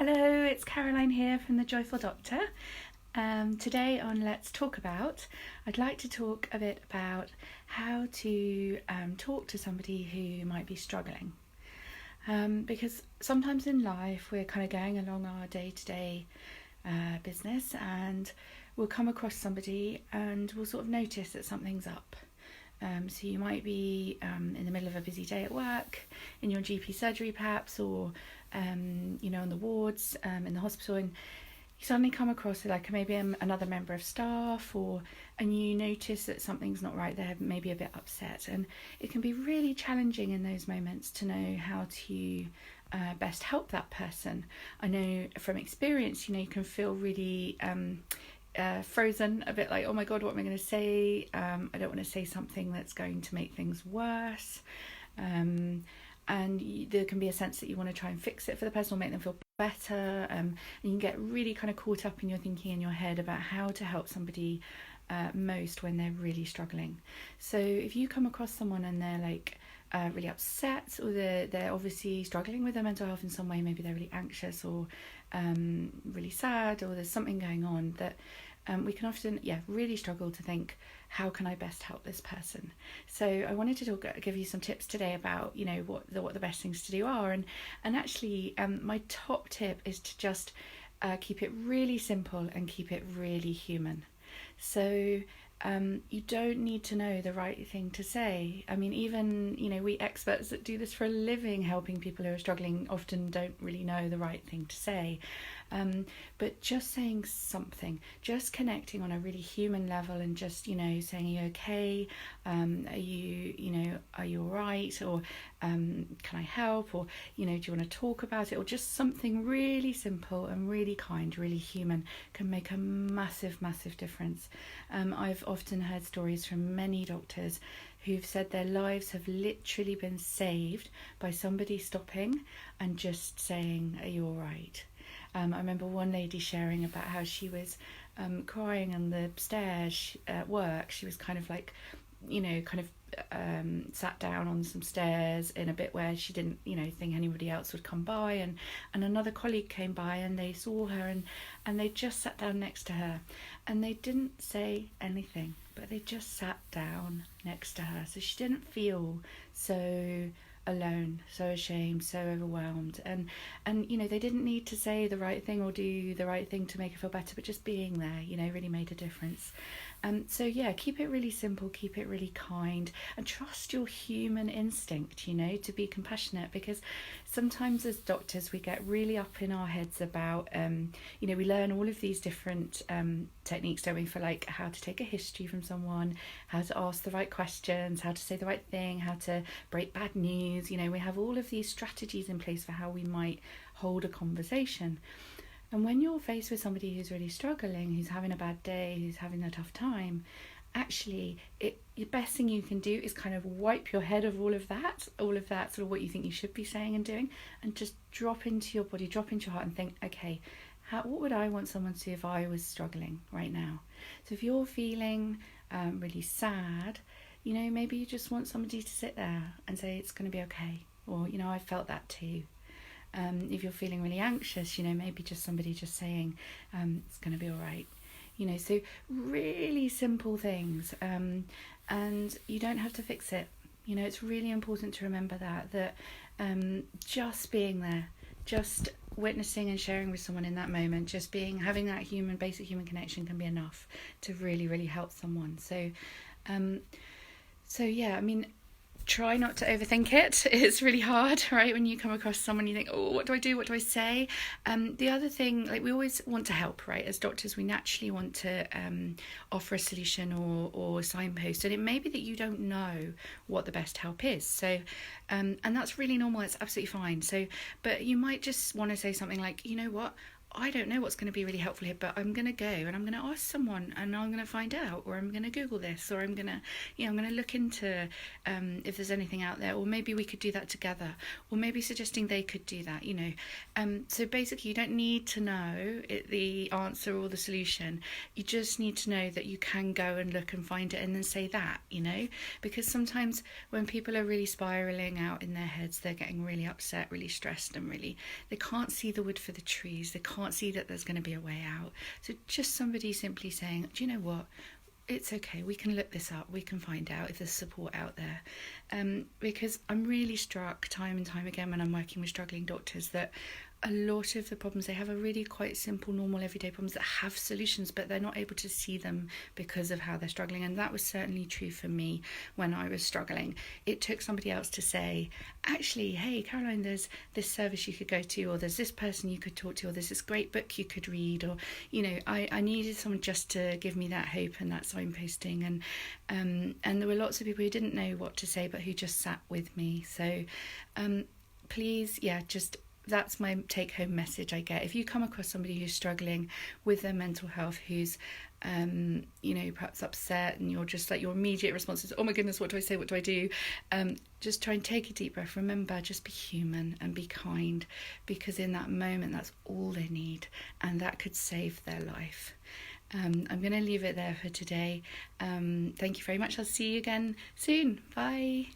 Hello, it's Caroline here from The Joyful Doctor. Today on Let's Talk About, I'd like to talk a bit about how to talk to somebody who might be struggling. Because sometimes in life we're kind of going along our day-to-day business and we'll come across somebody and we'll sort of notice that something's up. So you might be in the middle of a busy day at work, in your GP surgery perhaps, or on the wards in the hospital, and you suddenly come across like maybe another member of staff, and you notice that something's not right. They're maybe a bit upset, and it can be really challenging in those moments to know how to best help that person. I know from experience, you can feel really frozen, a bit like, oh my god, what am I going to say? I don't want to say something that's going to make things worse, and there can be a sense that you want to try and fix it for the person or make them feel better, and you can get really kind of caught up in your thinking in your head about how to help somebody most when they're really struggling. So if you come across someone and they're like really upset, or they're obviously struggling with their mental health in some way, maybe they're really anxious or really sad, or there's something going on that we can often really struggle to think, how can I best help this person? So I wanted to give you some tips today about what the best things to do are, and actually my top tip is to just keep it really simple and keep it really human. So you don't need to know the right thing to say. I mean, even we experts that do this for a living, helping people who are struggling, often don't really know the right thing to say. But just saying something, just connecting on a really human level, and just saying, are you okay? Are you all right? Or can I help? Or do you want to talk about it? Or just something really simple and really kind, really human, can make a massive difference. I've often heard stories from many doctors who've said their lives have literally been saved by somebody stopping and just saying, are you all right? I remember one lady sharing about how she was crying on the stairs at work. She was kind of like, sat down on some stairs in a bit where she didn't, think anybody else would come by, and another colleague came by and they saw her and they just sat down next to her, and they didn't say anything, but they just sat down next to her, so she didn't feel so alone, so ashamed, so overwhelmed, and they didn't need to say the right thing or do the right thing to make her feel better, but just being there really made a difference. So keep it really simple, keep it really kind, and trust your human instinct to be compassionate, because sometimes as doctors we get really up in our heads about we learn all of these different techniques, don't we, for like how to take a history from someone, how to ask the right questions, how to say the right thing, how to break bad news. We have all of these strategies in place for how we might hold a conversation. And when you're faced with somebody who's really struggling, who's having a bad day, who's having a tough time, actually the best thing you can do is kind of wipe your head of all of that sort of what you think you should be saying and doing, and just drop into your body, drop into your heart, and think, okay, what would I want someone to do if I was struggling right now? So if you're feeling really sad, maybe you just want somebody to sit there and say, it's going to be okay, or I felt that too. If you're feeling really anxious, maybe just somebody just saying, it's going to be all right. So really simple things, and you don't have to fix it. It's really important to remember that just being there, just witnessing and sharing with someone in that moment, just having that basic human connection can be enough to really help someone. So try not to overthink it. It's really hard, right? When you come across someone, you think, oh, what do I do? What do I say? The other thing, we always want to help, right? As doctors, we naturally want to offer a solution or signpost. And it may be that you don't know what the best help is. So, and that's really normal. It's absolutely fine. So, but you might just want to say something like, you know what? I don't know what's going to be really helpful here, but I'm going to go and I'm going to ask someone and I'm going to find out, or I'm going to Google this, or I'm going to, I'm going to look into if there's anything out there, or maybe we could do that together, or maybe suggesting they could do that, So basically, you don't need to know the answer or the solution. You just need to know that you can go and look and find it and then say that, because sometimes when people are really spiraling out in their heads, they're getting really upset, really stressed, and they can't see the wood for the trees. They can't see that there's going to be a way out. So just somebody simply saying, do you know what? It's okay, we can look this up, we can find out if there's support out there. Because I'm really struck time and time again when I'm working with struggling doctors that a lot of the problems they have are really quite simple, normal, everyday problems that have solutions, but they're not able to see them because of how they're struggling. And that was certainly true for me when I was struggling. It took somebody else to say, actually, hey, Caroline, there's this service you could go to, or there's this person you could talk to, or there's this great book you could read, or, I needed someone just to give me that hope and that signposting. And there were lots of people who didn't know what to say, but who just sat with me. So please, that's my take-home message I get. If you come across somebody who's struggling with their mental health, who's, perhaps upset, and you're just like, your immediate response is, oh my goodness, what do I say? What do I do? Just try and take a deep breath. Remember, just be human and be kind, because in that moment, that's all they need, and that could save their life. I'm going to leave it there for today. Thank you very much. I'll see you again soon. Bye.